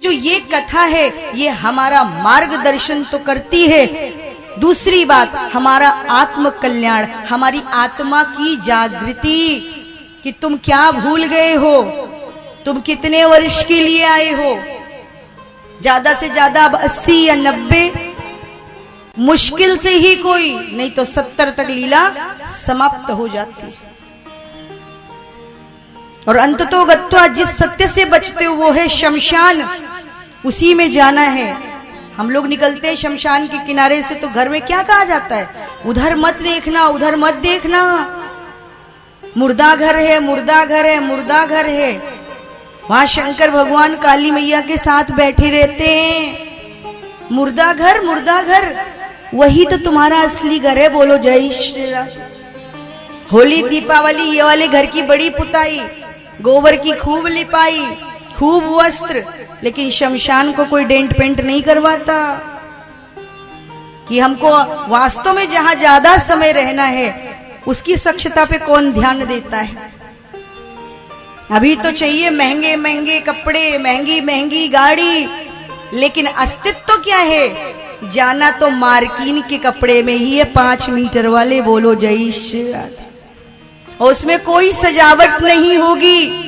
जो ये कथा है ये हमारा मार्गदर्शन तो करती है, दूसरी बात हमारा आत्म कल्याण, हमारी आत्मा की जागृति कि तुम क्या भूल गए हो, तुम कितने वर्ष के लिए आए हो। ज्यादा से ज्यादा अब 80 या 90, मुश्किल से ही कोई, नहीं तो 70 तक लीला समाप्त हो जाती है। और अंततो गत्वा जिस सत्य से बचते हो वो है शमशान, उसी में जाना है। हम लोग निकलते हैं शमशान के किनारे से तो घर में क्या कहा जाता है, उधर मत देखना, उधर मत देखना, मुर्दा घर है, मुर्दा घर है, मुर्दा घर है। वहां शंकर भगवान काली मैया के साथ बैठे रहते हैं। मुर्दा घर, मुर्दा घर, वही तो तुम्हारा असली घर है। बोलो जय श्री राम। होली दीपावली ये वाले घर की बड़ी पुताई, गोबर की खूब लिपाई, खूब वस्त्र, लेकिन शमशान को कोई डेंट पेंट नहीं करवाता। कि हमको वास्तव में जहां ज्यादा समय रहना है उसकी स्वच्छता पे कौन ध्यान देता है। अभी तो चाहिए महंगे महंगे कपड़े, महंगी महंगी गाड़ी, लेकिन अस्तित्व क्या है, जाना तो मार्किन के कपड़े में ही है, 5 मीटर वाले। बोलो जय श्री राधे। और उसमें कोई सजावट नहीं होगी,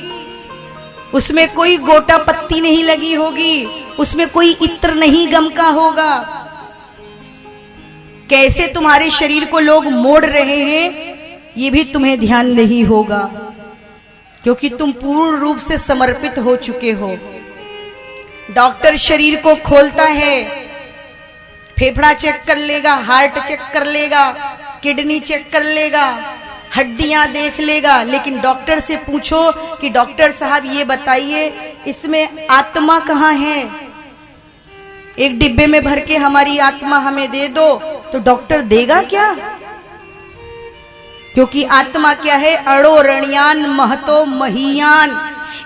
उसमें कोई गोटा पत्ती नहीं लगी होगी, उसमें कोई इत्र नहीं गमका होगा। कैसे तुम्हारे शरीर को लोग मोड़ रहे हैं ये भी तुम्हें ध्यान नहीं होगा, क्योंकि तुम पूर्ण रूप से समर्पित हो चुके हो। डॉक्टर शरीर को खोलता है, फेफड़ा चेक कर लेगा, हार्ट चेक कर लेगा, किडनी चेक कर लेगा, हड्डियां देख लेगा, लेकिन डॉक्टर से पूछो कि डॉक्टर साहब ये बताइए इसमें आत्मा कहाँ है, एक डिब्बे में भर के हमारी आत्मा हमें दे दो, तो डॉक्टर देगा क्या? क्योंकि आत्मा क्या है, अड़ो रणयान महतो महीयान।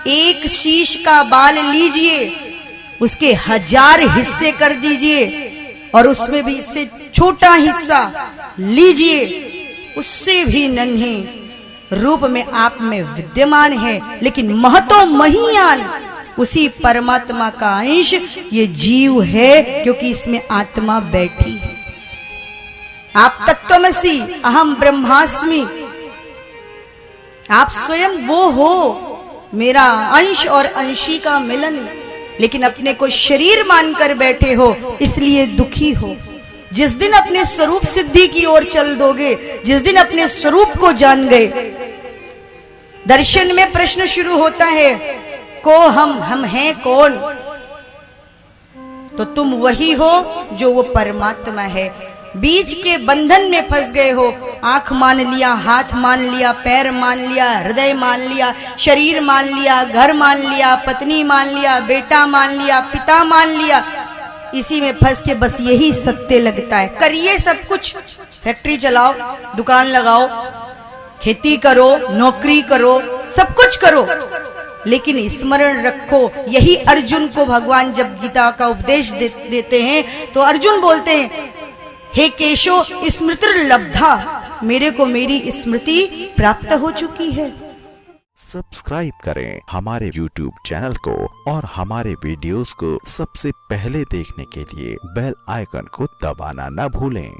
एक शीश का बाल लीजिए, उसके 1000 हिस्से कर दीजिए, और उसमें भी इससे छोटा हिस्सा लीजिए, उससे भी नन्हे रूप में आप में विद्यमान है, लेकिन महतो महीयान, उसी परमात्मा का अंश ये जीव है, क्योंकि इसमें आत्मा बैठी है। आप तत्वमसि अहम ब्रह्मास्मि, आप स्वयं वो हो, मेरा अंश और अंशी का मिलन, लेकिन अपने को शरीर मानकर बैठे हो, इसलिए दुखी हो। जिस दिन अपने स्वरूप सिद्धि की ओर चल दोगे, जिस दिन अपने स्वरूप को जान गए, दर्शन में प्रश्न शुरू होता है, को हम हैं कौन? तो तुम वही हो जो वो परमात्मा है। बीच के बंधन में फंस गए हो, आंख मान लिया, हाथ मान लिया, पैर मान लिया, हृदय मान लिया, शरीर मान लिया, घर मान लिया, पत्नी मान लिया, बेटा मान लिया, पिता मान लिया, इसी में फंस के बस यही सत्य लगता है। करिए सब कुछ, फैक्ट्री चलाओ, दुकान लगाओ, खेती करो, नौकरी करो, सब कुछ करो, लेकिन स्मरण रखो, यही अर्जुन को भगवान जब गीता का उपदेश देते हैं तो अर्जुन बोलते हैं, हे केशो स्मृतिर्लब्धा, मेरे को मेरी स्मृति प्राप्त हो चुकी है। सब्सक्राइब करें हमारे YouTube चैनल को और हमारे वीडियोस को सबसे पहले देखने के लिए बेल आइकन को दबाना न भूलें।